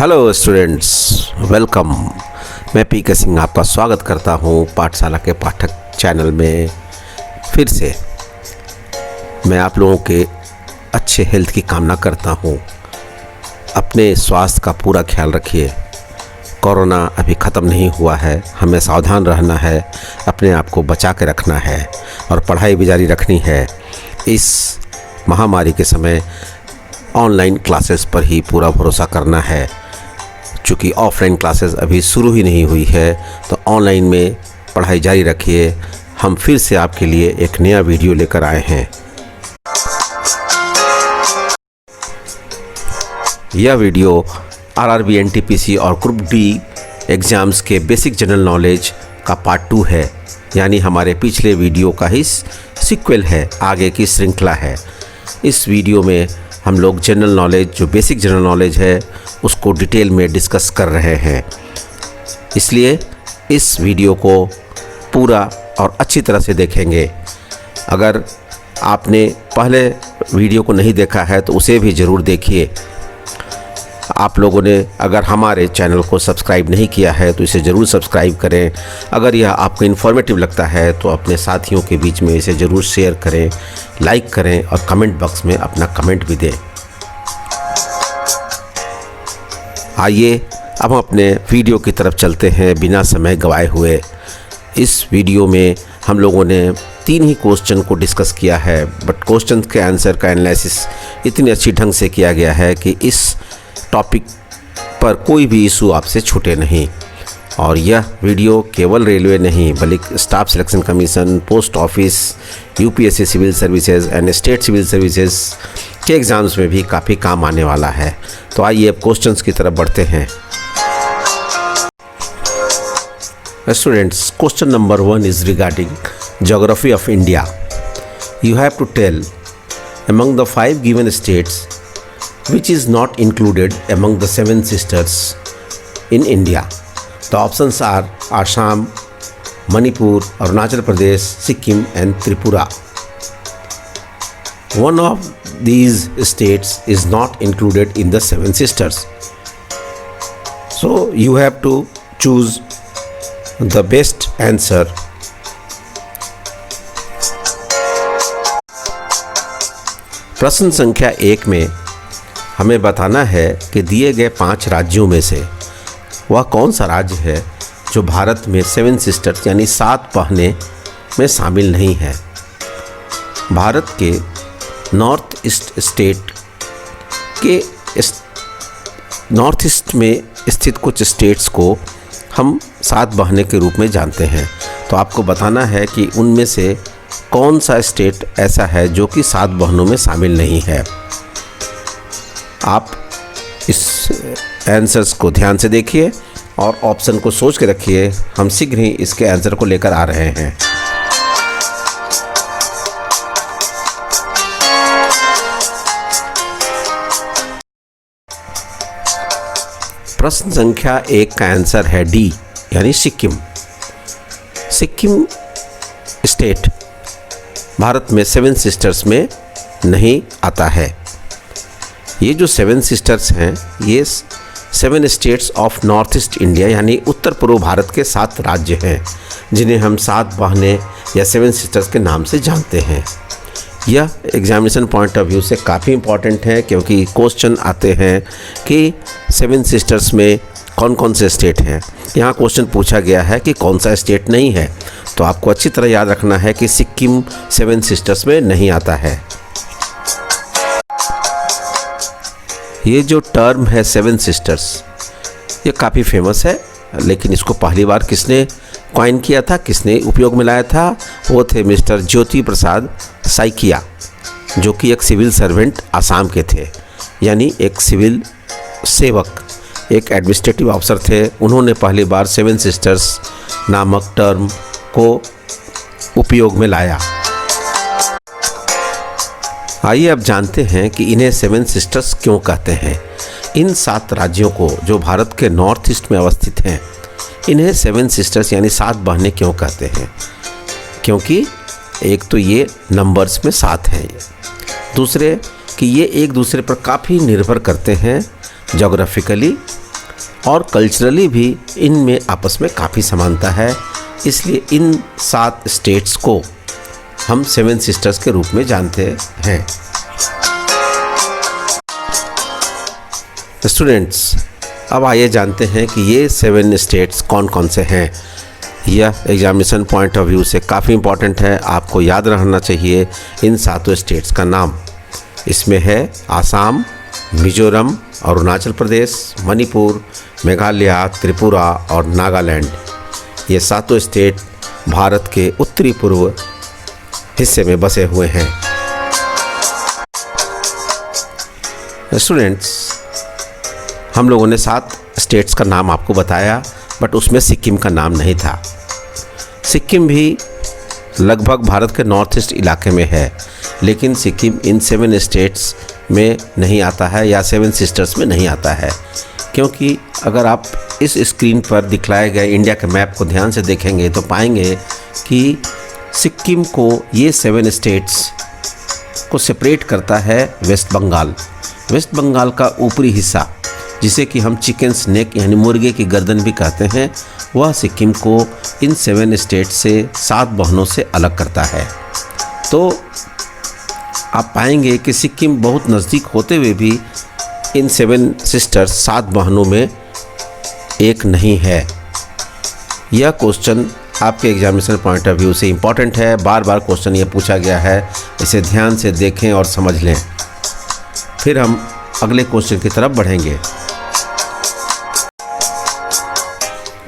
Hello students, welcome. मैं पीके सिंह आपका स्वागत करता हूं पाठशाला के पाठक चैनल में। फिर से मैं आप लोगों के अच्छे हेल्थ की कामना करता हूं। अपने स्वास्थ्य का पूरा ख्याल रखिए। कोरोना अभी ख़त्म नहीं हुआ है, हमें सावधान रहना है, अपने आप को बचा के रखना है और पढ़ाई भी जारी रखनी है। इस महामारी के समय ऑनलाइन क्लासेस पर ही पूरा भरोसा करना है। चूँकि ऑफलाइन क्लासेस अभी शुरू ही नहीं हुई है, तो ऑनलाइन में पढ़ाई जारी रखिए। हम फिर से आपके लिए एक नया वीडियो लेकर आए हैं। यह वीडियो आरआरबी, एनटीपीसी और ग्रुप डी एग्ज़ाम्स के बेसिक जनरल नॉलेज का पार्ट 2 है, यानी हमारे पिछले वीडियो का ही सीक्वल है, आगे की श्रृंखला है। इस वीडियो में हम लोग जनरल नॉलेज, जो बेसिक जनरल नॉलेज है, उसको डिटेल में डिस्कस कर रहे हैं। इसलिए इस वीडियो को पूरा और अच्छी तरह से देखेंगे। अगर आपने पहले वीडियो को नहीं देखा है तो उसे भी ज़रूर देखिए। आप लोगों ने अगर हमारे चैनल को सब्सक्राइब नहीं किया है तो इसे ज़रूर सब्सक्राइब करें। अगर यह आपको इन्फॉर्मेटिव लगता है तो अपने साथियों के बीच में इसे ज़रूर शेयर करें, लाइक करें और कमेंट बॉक्स में अपना कमेंट भी दें। आइए अब हम अपने वीडियो की तरफ चलते हैं बिना समय गंवाए हुए। इस वीडियो में हम लोगों ने 3 ही क्वेश्चन को डिस्कस किया है, बट क्वेश्चन के आंसर का एनालिसिस इतनी अच्छी ढंग से किया गया है कि इस टॉपिक पर कोई भी इशू आपसे छूटे नहीं। और यह वीडियो केवल रेलवे नहीं बल्कि staff selection commission, post office, UPSC civil services and state civil services के एग्ज़ाम्स में भी काफ़ी काम आने वाला है। तो आइए अब क्वेश्चंस की तरफ बढ़ते हैं। Students, question number 1 is regarding geography of India. You have to tell among the 5 given states which is not included among the 7 sisters in India. The options are Assam, Manipur, Arunachal Pradesh, Sikkim and Tripura. One of these states is not included in the 7 sisters. So you have to choose the best answer. प्रश्न संख्या 1 में हमें बताना है कि दिए गए 5 राज्यों में से वह कौन सा राज्य है जो भारत में 7 सिस्टर्स यानी 7 बहनें में शामिल नहीं है। भारत के नॉर्थ ईस्ट स्टेट के नॉर्थ ईस्ट में स्थित कुछ स्टेट्स को हम 7 बहनें के रूप में जानते हैं। तो आपको बताना है कि उनमें से कौन सा स्टेट ऐसा है जो कि 7 बहनों में शामिल नहीं है। आप इस आंसर्स को ध्यान से देखिए और ऑप्शन को सोच के रखिए। हम शीघ्र ही इसके आंसर को लेकर आ रहे हैं। प्रश्न संख्या 1 का आंसर है डी, यानी सिक्किम। सिक्किम स्टेट भारत में 7 सिस्टर्स में नहीं आता है। ये जो 7 सिस्टर्स हैं, ये 7 states of north east India यानी उत्तर पूर्व भारत के 7 राज्य हैं, जिन्हें हम 7 बहनें या 7 सिस्टर्स के नाम से जानते हैं। यह एग्जामिनेशन पॉइंट ऑफ व्यू से काफ़ी इम्पॉर्टेंट है, क्योंकि क्वेश्चन आते हैं कि 7 सिस्टर्स में कौन कौन से स्टेट हैं। यहाँ क्वेश्चन पूछा गया है कि कौन सा स्टेट नहीं है, तो आपको अच्छी तरह याद रखना है कि सिक्किम 7 सिस्टर्स में नहीं आता है। ये जो टर्म है 7 सिस्टर्स, ये काफ़ी फेमस है, लेकिन इसको पहली बार किसने कॉइन किया था, किसने उपयोग में लाया था, वो थे मिस्टर ज्योति प्रसाद साइकिया, जो कि एक सिविल सर्वेंट आसाम के थे, यानी एक सिविल सेवक, एक एडमिनिस्ट्रेटिव अफसर थे। उन्होंने पहली बार 7 सिस्टर्स नामक टर्म को उपयोग में लाया। आइए अब जानते हैं कि इन्हें 7 सिस्टर्स क्यों कहते हैं। इन 7 राज्यों को जो भारत के नॉर्थ ईस्ट में अवस्थित हैं, इन्हें 7 सिस्टर्स यानी 7 बहनें क्यों कहते हैं? क्योंकि एक तो ये नंबर्स में 7 हैं, दूसरे कि ये एक दूसरे पर काफ़ी निर्भर करते हैं जोग्राफिकली और कल्चरली भी इनमें आपस में काफ़ी समानता है। इसलिए इन 7 स्टेट्स को हम 7 सिस्टर्स के रूप में जानते हैं। स्टूडेंट्स, अब आइए जानते हैं कि ये 7 स्टेट्स कौन कौन से हैं। यह एग्जामिनेशन पॉइंट ऑफ व्यू से काफ़ी इम्पॉर्टेंट है। आपको याद रहना चाहिए इन 7 स्टेट्स का नाम। इसमें है आसाम, मिजोरम, अरुणाचल प्रदेश, मणिपुर, मेघालय, त्रिपुरा और नागालैंड। ये 7 स्टेट भारत के उत्तरी पूर्व हिस्से में बसे हुए हैं। स्टूडेंट्स, हम लोगों ने 7 स्टेट्स का नाम आपको बताया, बट उसमें सिक्किम का नाम नहीं था। सिक्किम भी लगभग भारत के नॉर्थ ईस्ट इलाके में है, लेकिन सिक्किम इन 7 स्टेट्स में नहीं आता है या 7 सिस्टर्स में नहीं आता है, क्योंकि अगर आप इस स्क्रीन पर दिखलाए गए इंडिया के मैप को ध्यान से देखेंगे तो पाएंगे कि सिक्किम को ये 7 स्टेट्स को सेपरेट करता है वेस्ट बंगाल। वेस्ट बंगाल का ऊपरी हिस्सा, जिसे कि हम चिकन स्नेक यानी मुर्गे की गर्दन भी कहते हैं, वह सिक्किम को इन 7 स्टेट से 7 बहनों से अलग करता है। तो आप पाएंगे कि सिक्किम बहुत नज़दीक होते हुए भी इन 7 सिस्टर्स 7 बहनों में एक नहीं है। यह क्वेश्चन आपके एग्जामिनेशन पॉइंट ऑफ व्यू से इम्पॉर्टेंट है। बार बार क्वेश्चन ये पूछा गया है, इसे ध्यान से देखें और समझ लें। फिर हम अगले क्वेश्चन की तरफ बढ़ेंगे।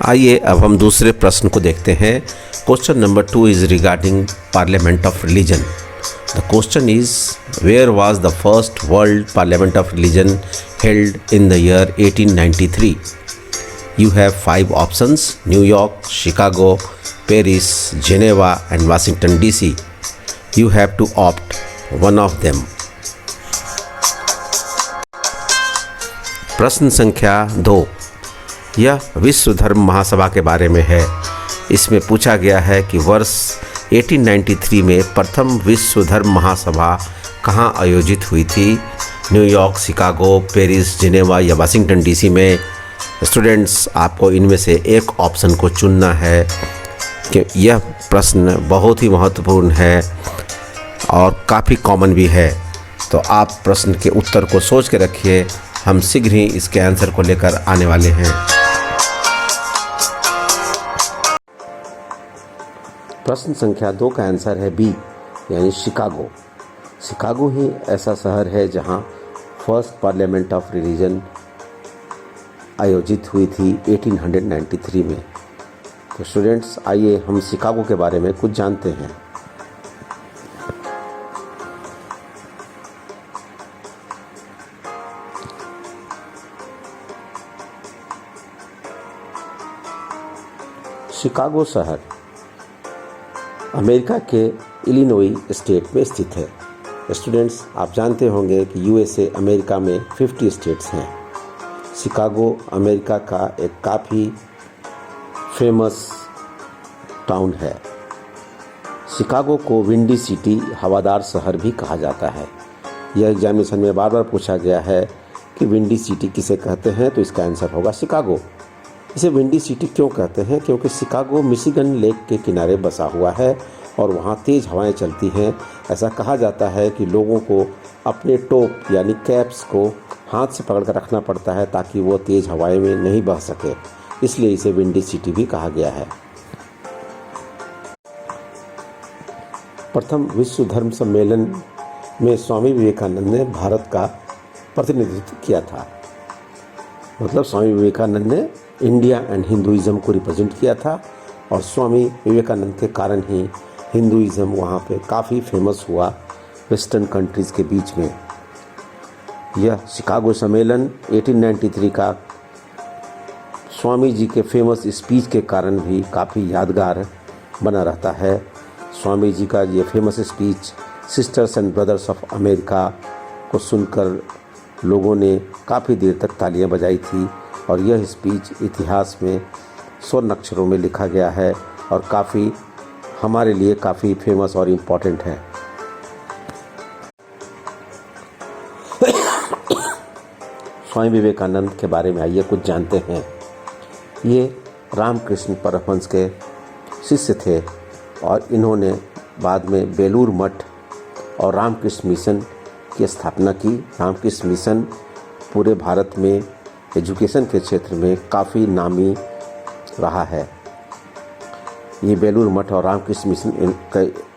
आइए अब हम दूसरे प्रश्न को देखते हैं। Question number 2 is regarding parliament of religion. The question is where was the first world parliament of religion held in the year 1893? You have 5 options: New York, Chicago, Paris, Geneva and Washington DC. You have to opt one of them. प्रश्न संख्या 2, यह विश्व धर्म महासभा के बारे में है। इसमें पूछा गया है कि वर्ष 1893 में प्रथम विश्व धर्म महासभा कहाँ आयोजित हुई थी? न्यूयॉर्क, शिकागो, पेरिस, जिनेवा या वाशिंगटन डीसी में। स्टूडेंट्स, आपको इनमें से एक ऑप्शन को चुनना है कि यह प्रश्न बहुत ही महत्वपूर्ण है और काफ़ी कॉमन भी है। तो आप प्रश्न के उत्तर को सोच के रखिए, हम शीघ्र ही इसके आंसर को लेकर आने वाले हैं। प्रश्न संख्या 2 का आंसर है बी, यानी शिकागो। शिकागो ही ऐसा शहर है जहां फर्स्ट पार्लियामेंट ऑफ रिलीजन आयोजित हुई थी 1893 में। तो स्टूडेंट्स, आइए हम शिकागो के बारे में कुछ जानते हैं। शिकागो शहर अमेरिका के इलिनॉय स्टेट में स्थित है। स्टूडेंट्स, आप जानते होंगे कि यूएसए अमेरिका में 50 स्टेट्स हैं। शिकागो अमेरिका का एक काफ़ी फेमस टाउन है। शिकागो को विंडी सिटी, हवादार शहर भी कहा जाता है। यह एग्जामिनेशन में बार बार पूछा गया है कि विंडी सिटी किसे कहते हैं, तो इसका आंसर होगा शिकागो। इसे विंडी सिटी क्यों कहते हैं? क्योंकि शिकागो मिशिगन लेक के किनारे बसा हुआ है और वहाँ तेज़ हवाएं चलती हैं। ऐसा कहा जाता है कि लोगों को अपने टोप यानी कैप्स को हाथ से पकड़ कर रखना पड़ता है ताकि वो तेज़ हवाएं में नहीं बह सके, इसलिए इसे विंडी सिटी भी कहा गया है। प्रथम विश्व धर्म सम्मेलन में स्वामी विवेकानंद ने भारत का प्रतिनिधित्व किया था। मतलब स्वामी विवेकानंद ने इंडिया एंड हिंदुइज़्म को रिप्रेजेंट किया था और स्वामी विवेकानंद के कारण ही हिंदुइज़्म वहाँ पे काफ़ी फेमस हुआ वेस्टर्न कंट्रीज़ के बीच में। यह शिकागो सम्मेलन 1893 का स्वामी जी के फेमस स्पीच के कारण भी काफ़ी यादगार बना रहता है। स्वामी जी का ये famous speech sisters and brothers of America को सुनकर लोगों ने काफ़ी देर तक तालियां बजाई थी और यह स्पीच इतिहास में स्वर्ण अक्षरों में लिखा गया है और काफ़ी हमारे लिए काफ़ी फेमस और इम्पॉर्टेंट है। स्वामी विवेकानंद के बारे में आइए कुछ जानते हैं। ये रामकृष्ण परमहंस के शिष्य थे और इन्होंने बाद में बेलूर मठ और रामकृष्ण मिशन की स्थापना की। रामकृष्ण मिशन पूरे भारत में एजुकेशन के क्षेत्र में काफ़ी नामी रहा है। ये बेलूर मठ और रामकृष्ण मिशन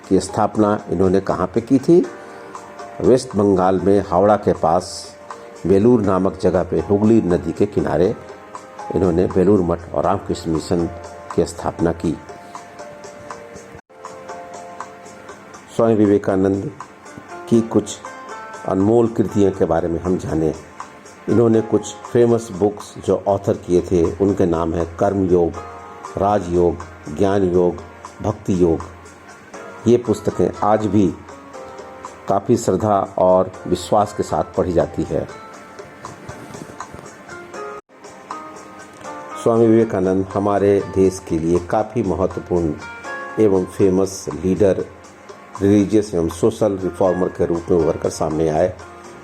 की स्थापना इन्होंने कहाँ पे की थी? वेस्ट बंगाल में हावड़ा के पास बेलूर नामक जगह पे हुगली नदी के किनारे इन्होंने बेलूर मठ और रामकृष्ण मिशन की स्थापना की। स्वामी विवेकानंद की कुछ अनमोल कृतियों के बारे में हम जानें। इन्होंने कुछ फेमस बुक्स जो ऑथर किए थे उनके नाम है कर्म योग, राजयोग, ज्ञान योग, भक्ति योग। ये पुस्तकें आज भी काफ़ी श्रद्धा और विश्वास के साथ पढ़ी जाती है। स्वामी विवेकानंद हमारे देश के लिए काफ़ी महत्वपूर्ण एवं फेमस लीडर, रिलीजियस एवं सोशल रिफॉर्मर के रूप में उभर कर सामने आए,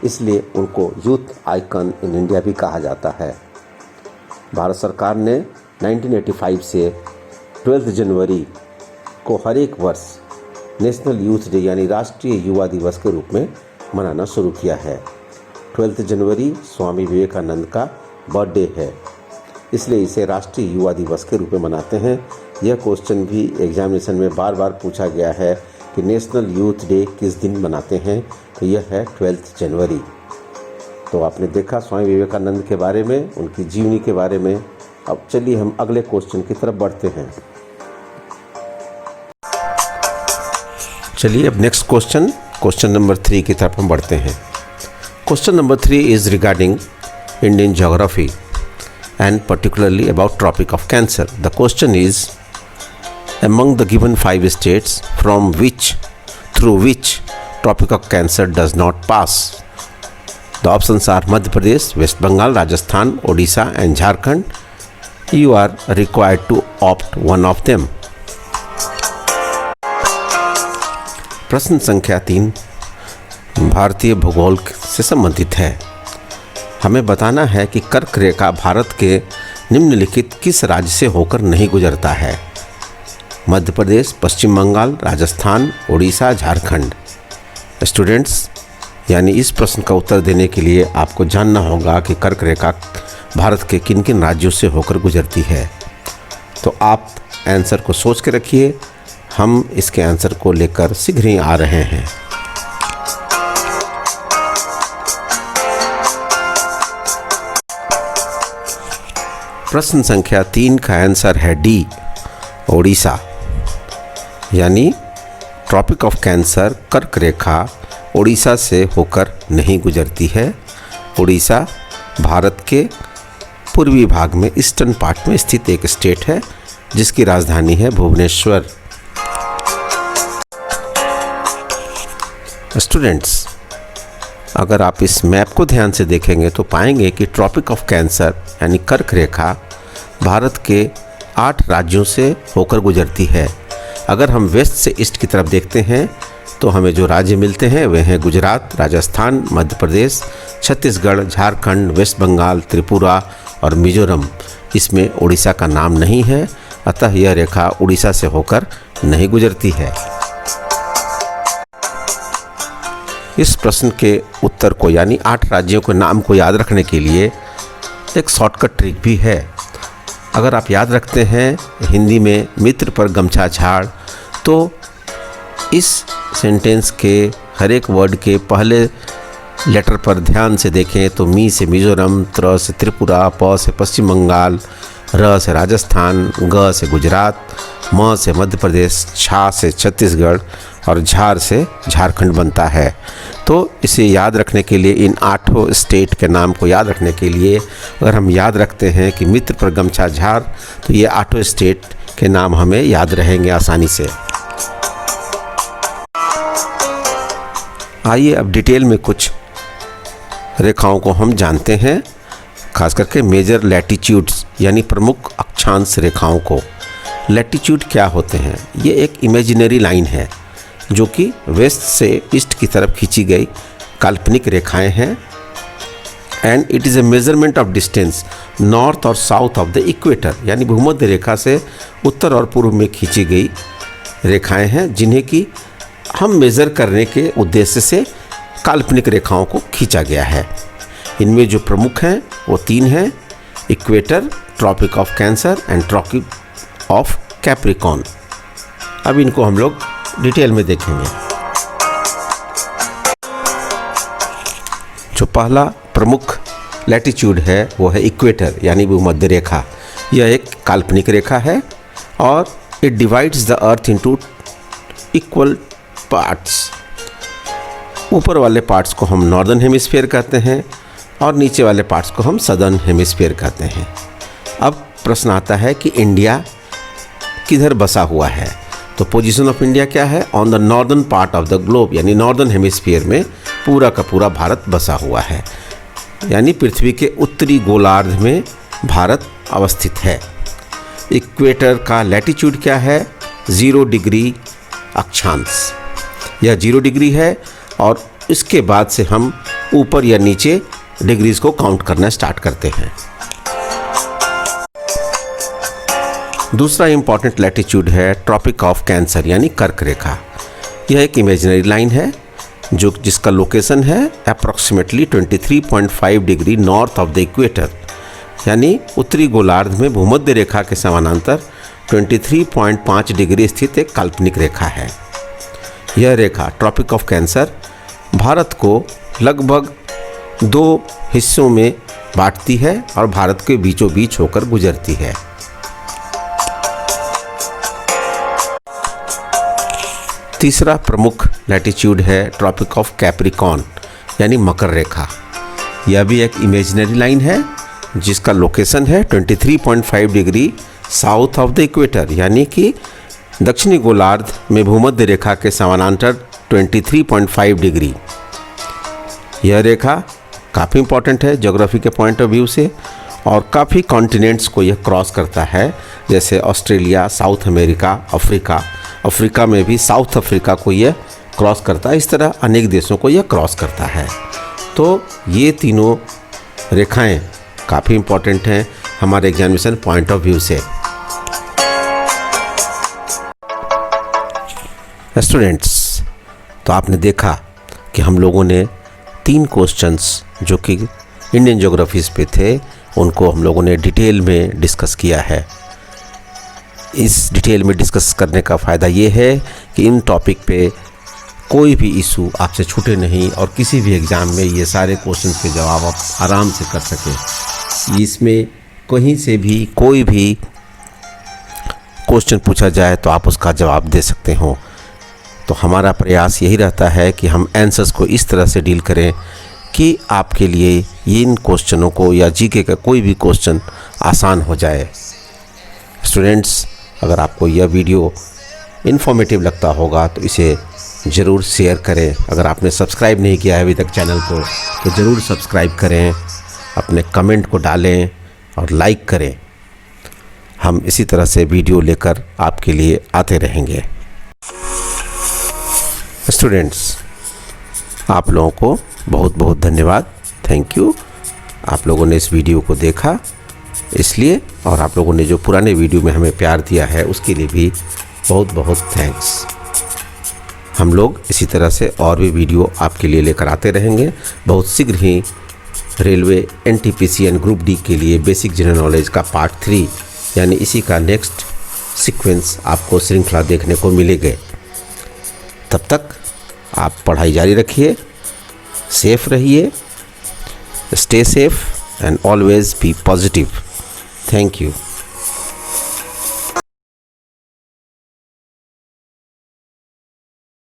इसलिए उनको यूथ आइकन इन इंडिया भी कहा जाता है। भारत सरकार ने 1985 से 12 जनवरी को हर एक वर्ष नेशनल यूथ डे यानी राष्ट्रीय युवा दिवस के रूप में मनाना शुरू किया है। 12 जनवरी स्वामी विवेकानंद का बर्थडे है, इसलिए इसे राष्ट्रीय युवा दिवस के रूप में मनाते हैं। यह क्वेश्चन भी एग्जामिनेशन में बार बार पूछा गया है कि नेशनल यूथ डे किस दिन मनाते हैं, तो यह है 12 जनवरी। तो आपने देखा स्वामी विवेकानंद के बारे में, उनकी जीवनी के बारे में। अब चलिए हम अगले क्वेश्चन की तरफ बढ़ते हैं। चलिए अब नेक्स्ट क्वेश्चन नंबर 3 की तरफ हम बढ़ते हैं। Question number 3 is regarding Indian geography and particularly about Tropic of Cancer. The question is, among the given 5 states through which Tropic of Cancer does not pass? The options are Madhya Pradesh, West Bengal, Rajasthan, Odisha and Jharkhand. You are required to opt one of them. प्रश्न संख्या 3 भारतीय भूगोल से संबंधित है। हमें बताना है कि कर्क रेखा भारत के निम्नलिखित किस राज्य से होकर नहीं गुजरता है? मध्य प्रदेश, पश्चिम बंगाल, राजस्थान, उड़ीसा, झारखंड। स्टूडेंट्स, यानी इस प्रश्न का उत्तर देने के लिए आपको जानना होगा कि कर्क रेखा भारत के किन किन राज्यों से होकर गुजरती है। तो आप आंसर को सोच के रखिए, हम इसके आंसर को लेकर शीघ्र ही आ रहे हैं। प्रश्न संख्या 3 का आंसर है डी, ओडिशा। यानी ट्रॉपिक ऑफ कैंसर कर्क रेखा ओडिशा से होकर नहीं गुजरती है। ओडिशा भारत के पूर्वी भाग में ईस्टर्न पार्ट में स्थित एक स्टेट है जिसकी राजधानी है भुवनेश्वर। स्टूडेंट्स, अगर आप इस मैप को ध्यान से देखेंगे तो पाएंगे कि ट्रॉपिक ऑफ कैंसर यानी कर्क रेखा भारत के 8 राज्यों से होकर गुजरती है। अगर हम वेस्ट से ईस्ट की तरफ देखते हैं तो हमें जो राज्य मिलते हैं वे हैं गुजरात, राजस्थान, मध्य प्रदेश, छत्तीसगढ़, झारखंड, वेस्ट बंगाल, त्रिपुरा और मिजोरम। इसमें उड़ीसा का नाम नहीं है, अतः यह रेखा उड़ीसा से होकर नहीं गुजरती है। इस प्रश्न के उत्तर को यानी 8 राज्यों के नाम को याद रखने के लिए एक शॉर्टकट ट्रिक भी है। अगर आप याद रखते हैं हिंदी में मित्र पर गमछा झाड़, तो इस सेंटेंस के हर एक वर्ड के पहले लेटर पर ध्यान से देखें तो मी से मिजोरम, त्र से त्रिपुरा, प से पश्चिम बंगाल, र से राजस्थान, ग से गुजरात, म से मध्य प्रदेश, छा से छत्तीसगढ़ और झार से झारखंड बनता है। तो इसे याद रखने के लिए, इन 8 स्टेट के नाम को याद रखने के लिए अगर हम याद रखते हैं कि मित्र पर गमछा झाड़, तो ये 8 स्टेट के नाम हमें याद रहेंगे आसानी से। आइए अब डिटेल में कुछ रेखाओं को हम जानते हैं, खास करके मेजर लैटिट्यूड्स यानी प्रमुख अक्षांश रेखाओं को। लैटिट्यूड क्या होते हैं? ये एक इमेजिनरी लाइन है जो कि वेस्ट से ईस्ट की तरफ खींची गई काल्पनिक रेखाएं हैं। And it is a measurement of distance north और साउथ ऑफ द इक्वेटर, यानी भूमध्य रेखा से उत्तर और पूर्व में खींची गई रेखाएं हैं जिन्हें कि हम मेज़र करने के उद्देश्य से काल्पनिक रेखाओं को खींचा गया है। इनमें जो प्रमुख हैं वो 3 हैं, equator, Tropic of Cancer and Tropic of Capricorn. अब इनको हम लोग डिटेल में देखेंगे। जो पहला प्रमुख लैटिट्यूड है वो है इक्वेटर यानी भूमध्य रेखा। यह एक काल्पनिक रेखा है और it divides the earth into equal parts. ऊपर वाले पार्ट्स को हम नॉर्दर्न हेमिस्फीयर कहते हैं और नीचे वाले पार्ट्स को हम सदर्न हेमिस्फीयर कहते हैं। अब प्रश्न आता है कि इंडिया किधर बसा हुआ है, तो पोजीशन ऑफ इंडिया क्या है? On the northern part of the globe, यानी नॉर्दर्न हेमिस्फीयर में पूरा का पूरा भारत बसा हुआ है, यानी पृथ्वी के उत्तरी गोलार्ध में भारत अवस्थित है। इक्वेटर का लैटिट्यूड क्या है? 0 डिग्री अक्षांश। यह 0 डिग्री है और इसके बाद से हम ऊपर या नीचे डिग्रीज को काउंट करना स्टार्ट करते हैं। दूसरा इंपॉर्टेंट लैटिट्यूड है ट्रॉपिक ऑफ कैंसर यानी कर्क रेखा। यह एक इमेजिनरी लाइन है जिसका लोकेशन है approximately 23.5 degree north of the equator, यानी उत्तरी गोलार्ध में भूमध्य रेखा के समानांतर 23.5 डिग्री स्थित एक काल्पनिक रेखा है। यह रेखा ट्रॉपिक ऑफ कैंसर भारत को लगभग 2 हिस्सों में बांटती है और भारत के बीचों बीच होकर गुजरती है। तीसरा प्रमुख लैटिट्यूड है ट्रॉपिक ऑफ कैप्रिकॉर्न यानी मकर रेखा। यह भी एक इमेजिनरी लाइन है जिसका लोकेशन है 23.5 degree south of the equator, यानी कि दक्षिणी गोलार्ध में भूमध्य रेखा के समानांतर 23.5 डिग्री। यह रेखा काफ़ी इंपॉर्टेंट है ज्योग्राफी के पॉइंट ऑफ व्यू से और काफ़ी कॉन्टिनेंट्स को यह क्रॉस करता है, जैसे ऑस्ट्रेलिया, साउथ अमेरिका, अफ्रीका में भी साउथ अफ्रीका को यह क्रॉस करता है। इस तरह अनेक देशों को यह क्रॉस करता है। तो ये तीनों रेखाएं काफ़ी इंपॉर्टेंट हैं हमारे एग्जामिनेशन पॉइंट ऑफ व्यू से। स्टूडेंट्स, तो आपने देखा कि हम लोगों ने 3 क्वेश्चंस जो कि इंडियन ज्योग्राफीज पे थे उनको हम लोगों ने डिटेल में डिस्कस किया है। इस डिटेल में डिस्कस करने का फ़ायदा ये है कि इन टॉपिक पे कोई भी इशू आपसे छूटे नहीं और किसी भी एग्ज़ाम में ये सारे क्वेश्चंस के जवाब आप आराम से कर सकें। इसमें कहीं से भी कोई भी क्वेश्चन पूछा जाए तो आप उसका जवाब दे सकते हो। तो हमारा प्रयास यही रहता है कि हम आंसर्स को इस तरह से डील करें कि आपके लिए इन क्वेश्चनों को या जीके का कोई भी क्वेश्चन आसान हो जाए। स्टूडेंट्स, अगर आपको यह वीडियो इन्फॉर्मेटिव लगता होगा तो इसे ज़रूर शेयर करें। अगर आपने सब्सक्राइब नहीं किया है अभी तक चैनल को तो ज़रूर सब्सक्राइब करें, अपने कमेंट को डालें और लाइक करें। हम इसी तरह से वीडियो लेकर आपके लिए आते रहेंगे। स्टूडेंट्स, आप लोगों को बहुत बहुत धन्यवाद, थैंक यू। आप लोगों ने इस वीडियो को देखा इसलिए, और आप लोगों ने जो पुराने वीडियो में हमें प्यार दिया है उसके लिए भी बहुत बहुत थैंक्स। हम लोग इसी तरह से और भी वीडियो आपके लिए लेकर आते रहेंगे। बहुत शीघ्र ही railway NTPC and group D के लिए बेसिक जनरल नॉलेज का पार्ट 3 यानी इसी का नेक्स्ट सीक्वेंस आपको श्रृंखला देखने को मिलेगी। तब तक आप पढ़ाई जारी रखिए, सेफ रहिए, stay safe and always be positive. Thank you.